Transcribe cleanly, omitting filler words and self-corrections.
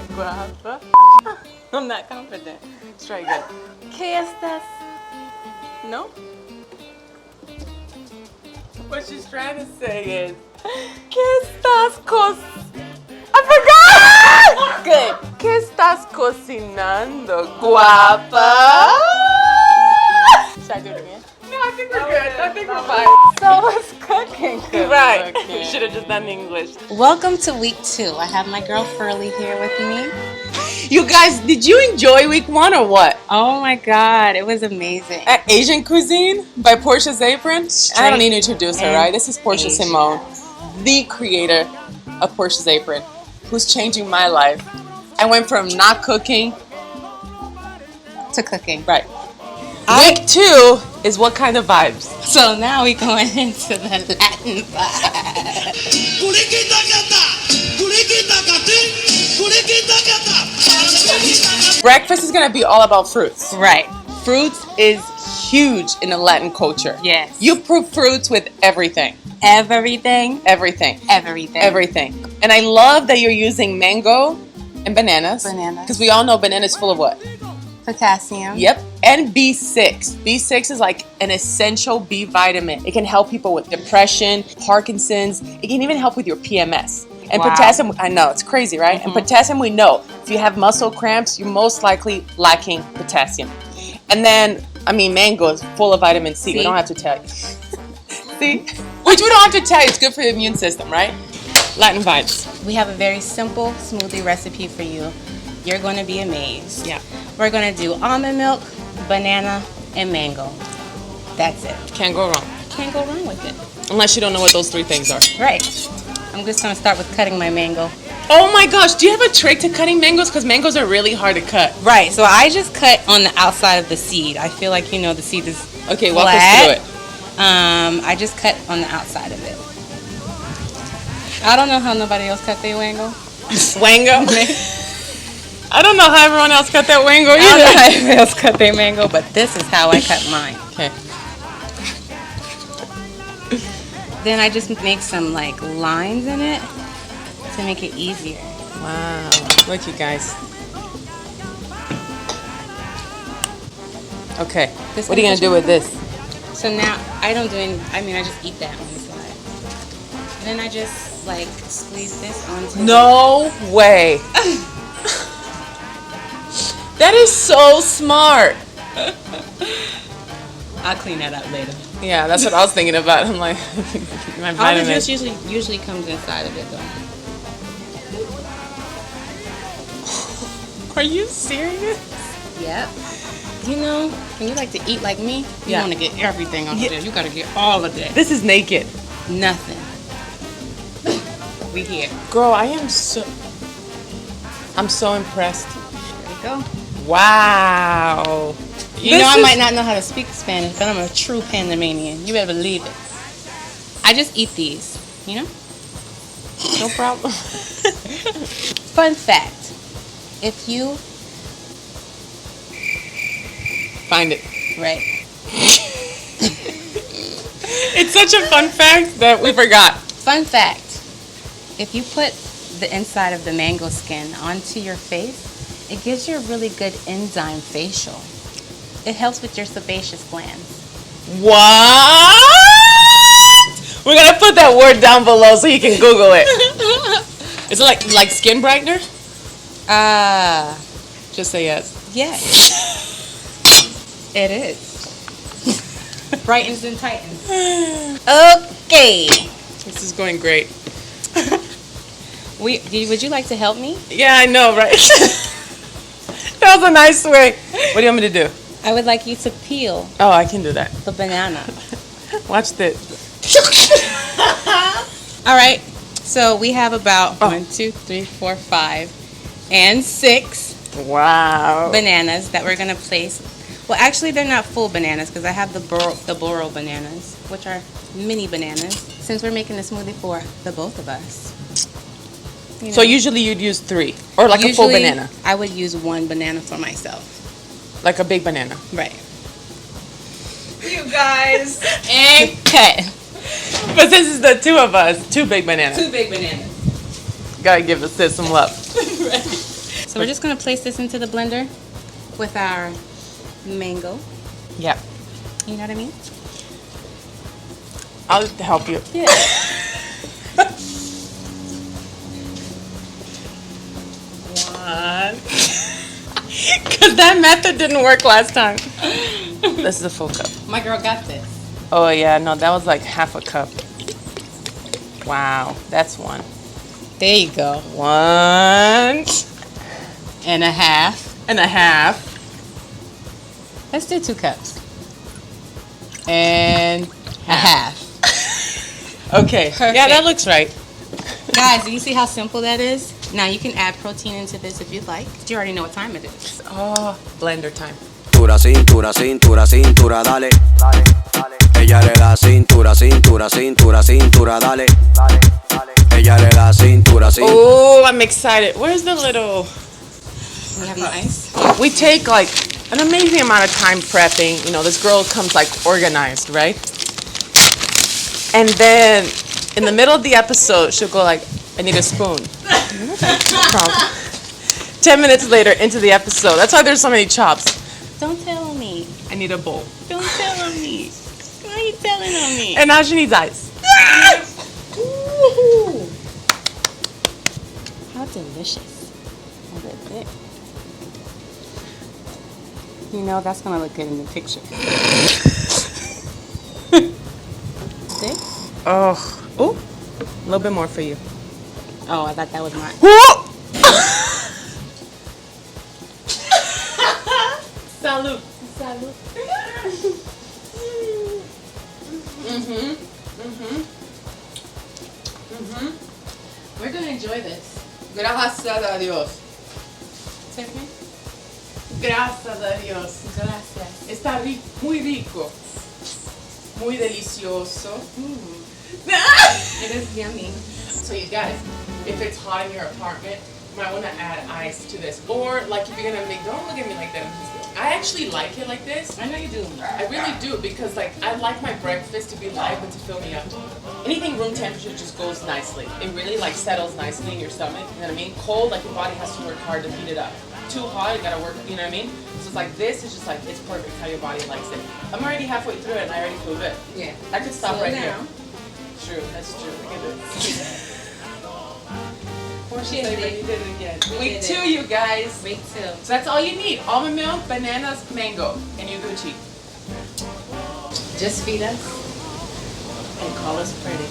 guapa. I'm not confident. Let's try again. ¿Qué estás? No? What she's trying to say is, ¿qué estás I forgot! Good. ¿Qué estás cocinando, guapa? Should I do it again? No, I think we're good. I think we're fine. So what's cooking? Right. We should have just done English. Welcome to week 2. I have my girl Furley here with me. You guys, did you enjoy week 1 or what? Oh my god, it was amazing. At Asian Cuisine by Portia's Apron. I don't need to introduce her, right? This is Portia Asia. Simone, the creator of Portia's Apron, who's changing my life. I went from not cooking To cooking. right. Week 2 is what kind of vibes? So now we're going into the Latin vibe. Breakfast is gonna be all about fruits. Right. Fruits is huge in the Latin culture. Yes. You prove fruits with everything. Everything. Everything. Everything. Everything. And I love that you're using mango and bananas. Bananas. Because we all know bananas full of what? Potassium. Yep. And B6. B6 is like an essential B vitamin. It can help people with depression, Parkinson's. It can even help with your PMS. And Wow. potassium, I know, it's crazy, right? And potassium, we know, if you have muscle cramps, you're most likely lacking potassium. And then, I mean, mango is full of vitamin C. We See? don't have to tell you. See? Which we don't have to tell you. It's good for the immune system, right? Latin vibes. We have a very simple smoothie recipe for you. You're going to be amazed. Yeah. We're going to do almond milk, banana, and mango. That's it. Can't go wrong. Can't go wrong with it. Unless you don't know what those 3 things are. Right. I'm just going to start with cutting my mango. Oh my gosh, do you have a trick to cutting mangoes? Because mangoes are really hard to cut. Right, so I just cut on the outside of the seed. I feel like, you know, the seed is Okay, walk us flat. through it. I just cut on the outside of it. I don't know how nobody else cut their mango. Wango? I don't know how everyone else cut that wango I don't know how either. everybody else cut their mango, but this is how I cut mine. Okay. Then I just make some like lines in it to make it easier. Wow. Look, you guys. Okay. This What are you going to do with this? So now I don't do any, I mean I just eat that on the side. And then I just like squeeze this onto No way. That is so smart. I'll clean that up later. Yeah, that's what I was thinking about. I'm like, my All the vitamins. juice usually comes inside of it though. Are you serious? Yep. You know, when you like to eat like me, you Yeah. want to get everything on Yeah. there. You got to get all of it. This is naked. Nothing. We here. Girl, I'm so impressed. There we go. Wow. You know, I might not know how to speak Spanish, but I'm a true Panamanian. You better believe it. I just eat these, you know? No problem. Fun fact. If you... Find it. Right. It's such a fun fact that we forgot. Fun fact. If you put the inside of the mango skin onto your face, it gives you a really good enzyme facial. It helps with your sebaceous glands. What? We're gonna put that word down below so you can Google it. Is it like skin brightener? Just say yes. Yes. It is. Brightens and tightens. Okay. This is going great. Would you like to help me? Yeah, I know, right? That was a nice way. What do you want me to do? I would like you to peel Oh, I can do that. the banana. Watch this. All right. So we have about Oh. 1, 2, 3, 4, 5, and 6 Wow. bananas that we're gonna place. Well, actually, they're not full bananas because I have the Boro bananas, which are mini bananas. Since we're making a smoothie for the both of us. You So know, usually you'd use 3, or like a full usually banana, I would use 1 banana for myself. like a big banana. Right. You guys. And cut. But this is the 2 of us, 2 big bananas. 2 big bananas. Gotta give us this some love. Right. So we're just gonna place this into the blender with our mango. Yeah. You know what I mean? I'll help you. Yeah. One. Because that method didn't work last time. This is a full cup. My girl got this. Oh, yeah. No, that was like half a cup. Wow. That's one. There you go. 1 And a half. and a half. Let's do 2 cups. And a half. Okay. Perfect. Yeah, that looks right. Guys, do you see how simple that is? Now you can add protein into this if you'd like. You already know what time it is. Oh, blender time. Cintura, cintura, cintura, cintura, dale. Ella le da cintura, cintura, cintura, cintura, dale. Ella le da cintura, cintura. Oh, I'm excited. Where's the little... We have ice. We take like an amazing amount of time prepping. You know, this girl comes like organized, right? And then in the middle of the episode, she'll go like, I need a spoon. No problem. 10 minutes later into the episode. That's why there's so many chops. Don't tell on me. I need a bowl. Don't tell on me. Why are you telling on me? And now she needs ice. Ooh. How delicious. Look at that. You know, that's going to look good in the picture. See? Oh, ooh, a little bit more for you. Oh, I thought that was mine. Salud. Salud. We're going to enjoy this. Gracias a Dios. Take me. Gracias a Dios. Gracias. Está muy rico. Muy delicioso. It is yummy. So you guys, if it's hot in your apartment, you might want to add ice to this. Or like if you're gonna make, don't look at me like that. I actually like it like this. I know you do. I really do because like I like my breakfast to be light but to fill me up. Anything room temperature just goes nicely. It really like settles nicely in your stomach. You know what I mean? Cold, like your body has to work hard to heat it up. Too hot, you gotta work. You know what I mean? So it's like this is just like it's perfect how your body likes it. I'm already halfway through it and I already feel good. Yeah. I could stop Slow right down. here. True, that's true. Look at this. She did it. You did it again. We Week did 2, it. you guys. Week 2. So that's all you need. Almond milk, bananas, mango, and you're Gucci. Just feed us. And call us pretty.